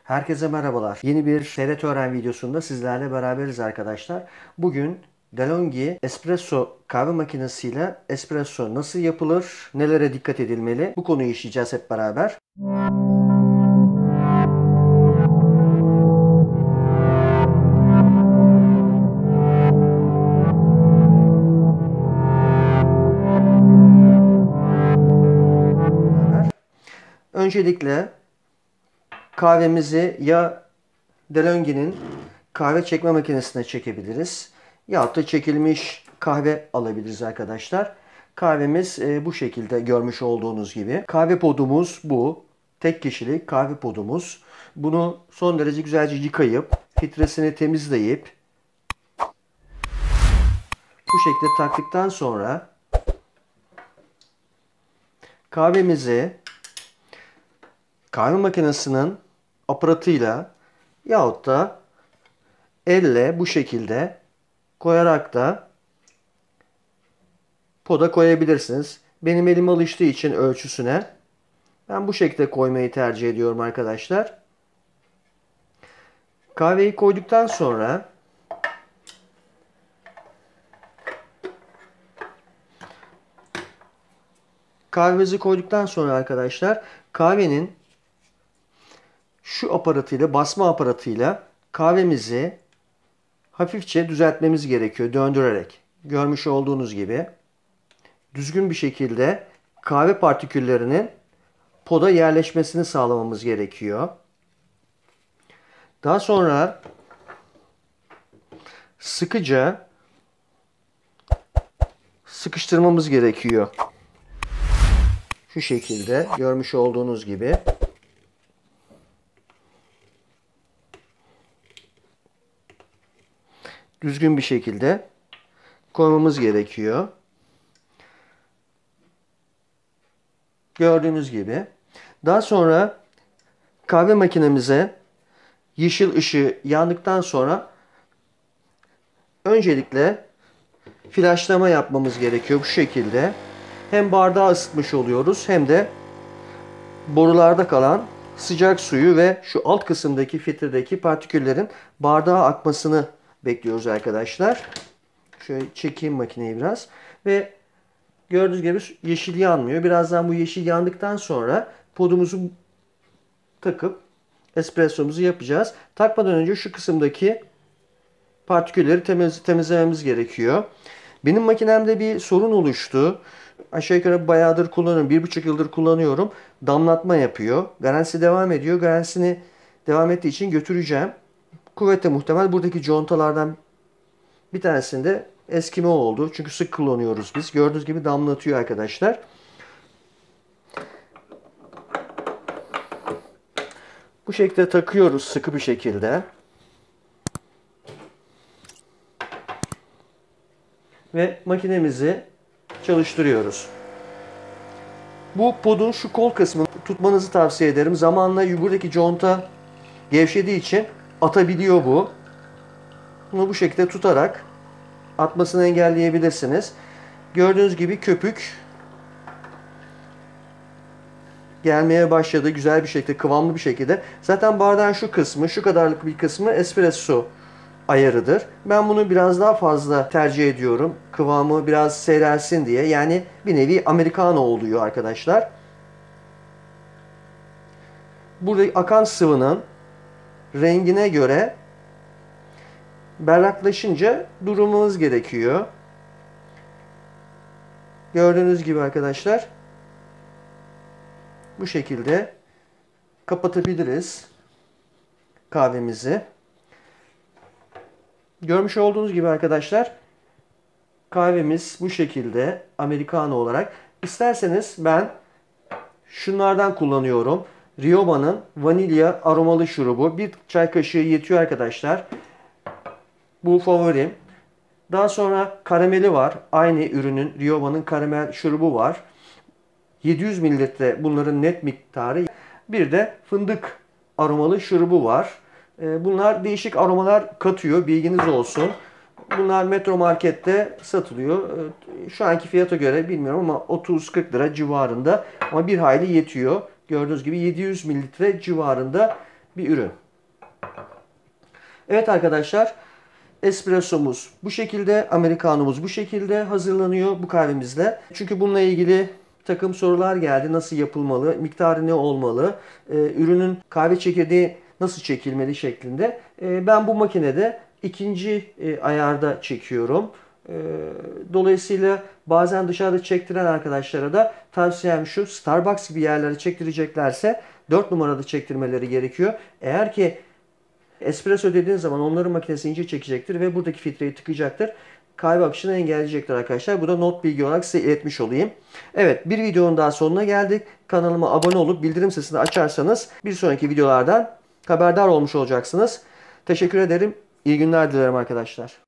Herkese merhabalar. Yeni bir TRT Öğren videosunda sizlerle beraberiz arkadaşlar. Bugün DeLonghi Espresso kahve makinesiyle espresso nasıl yapılır, nelere dikkat edilmeli bu konuyu işleyeceğiz hep beraber. Öncelikle kahvemizi ya DeLonghi'nin kahve çekme makinesine çekebiliriz. Yahut da çekilmiş kahve alabiliriz arkadaşlar. Kahvemiz bu şekilde görmüş olduğunuz gibi. Kahve podumuz bu. Tek kişilik kahve podumuz. Bunu son derece güzelce yıkayıp, filtresini temizleyip bu şekilde taktıktan sonra kahvemizi kahve makinesinin aparatıyla yahut da elle bu şekilde koyarak da poda koyabilirsiniz. Benim elim alıştığı için ölçüsüne ben bu şekilde koymayı tercih ediyorum arkadaşlar. Kahveyi koyduktan sonra kahvemizi koyduktan sonra arkadaşlar kahvenin şu aparatıyla, basma aparatıyla kahvemizi hafifçe düzeltmemiz gerekiyor döndürerek. Görmüş olduğunuz gibi düzgün bir şekilde kahve partiküllerinin poda yerleşmesini sağlamamız gerekiyor. Daha sonra sıkıca sıkıştırmamız gerekiyor. Şu şekilde görmüş olduğunuz gibi. Düzgün bir şekilde koymamız gerekiyor. Gördüğünüz gibi. Daha sonra kahve makinemize yeşil ışığı yandıktan sonra öncelikle flaşlama yapmamız gerekiyor bu şekilde. Hem bardağı ısıtmış oluyoruz hem de borularda kalan sıcak suyu ve şu alt kısımdaki filtredeki partiküllerin bardağa akmasını bekliyoruz arkadaşlar. Şöyle çekeyim makineyi biraz. Ve gördüğünüz gibi yeşil yanmıyor. Birazdan bu yeşil yandıktan sonra podumuzu takıp espressomuzu yapacağız. Takmadan önce şu kısımdaki partikülleri temizlememiz gerekiyor. Benim makinemde bir sorun oluştu. Aşağı yukarı bayağıdır kullanıyorum. 1,5 yıldır kullanıyorum. Damlatma yapıyor. Garantisi devam ediyor. Garantisini devam ettiği için götüreceğim. Kuvvetle muhtemel buradaki contalardan bir tanesinde eskime oldu. Çünkü sık kullanıyoruz biz. Gördüğünüz gibi damlatıyor arkadaşlar. Bu şekilde takıyoruz sıkı bir şekilde. Ve makinemizi çalıştırıyoruz. Bu podun şu kol kısmını tutmanızı tavsiye ederim. Zamanla buradaki conta gevşediği için atabiliyor bu. Bunu bu şekilde tutarak atmasını engelleyebilirsiniz. Gördüğünüz gibi köpük gelmeye başladı. Güzel bir şekilde, kıvamlı bir şekilde. Zaten bardağın şu kısmı, şu kadarlık bir kısmı espresso ayarıdır. Ben bunu biraz daha fazla tercih ediyorum. Kıvamı biraz seyrelsin diye. Yani bir nevi americano oluyor arkadaşlar. Burada akan sıvının rengine göre berraklaşınca durmamız gerekiyor. Gördüğünüz gibi arkadaşlar bu şekilde kapatabiliriz kahvemizi. Görmüş olduğunuz gibi arkadaşlar kahvemiz bu şekilde americano olarak. İsterseniz ben şunlardan kullanıyorum. Rioba'nın vanilya aromalı şurubu. Bir çay kaşığı yetiyor arkadaşlar. Bu favorim. Daha sonra karameli var. Aynı ürünün Rioba'nın karamel şurubu var. 700 mililitre bunların net miktarı. Bir de fındık aromalı şurubu var. Bunlar değişik aromalar katıyor. Bilginiz olsun. Bunlar Metro Market'te satılıyor. Şu anki fiyata göre bilmiyorum ama 30-40 lira civarında. Ama bir hayli yetiyor. Gördüğünüz gibi 700 mililitre civarında bir ürün. Evet arkadaşlar, espressomuz bu şekilde, americanomuz bu şekilde hazırlanıyor bu kahvemizle. Çünkü bununla ilgili bir takım sorular geldi. Nasıl yapılmalı, miktarı ne olmalı, ürünün kahve çekirdeği nasıl çekilmeli şeklinde. Ben bu makinede ikinci ayarda çekiyorum. Dolayısıyla bazen dışarıda çektiren arkadaşlara da tavsiyem şu: Starbucks gibi yerlere çektireceklerse 4 numarada çektirmeleri gerekiyor. Eğer ki espresso dediğin zaman onların makinesi ince çekecektir ve buradaki filtreyi tıkayacaktır. Kahve akışını engelleyecektir arkadaşlar. Bu da not bilgi olarak size iletmiş olayım. Evet, bir videonun daha sonuna geldik. Kanalıma abone olup bildirim sesini açarsanız bir sonraki videolardan haberdar olmuş olacaksınız. Teşekkür ederim. İyi günler dilerim arkadaşlar.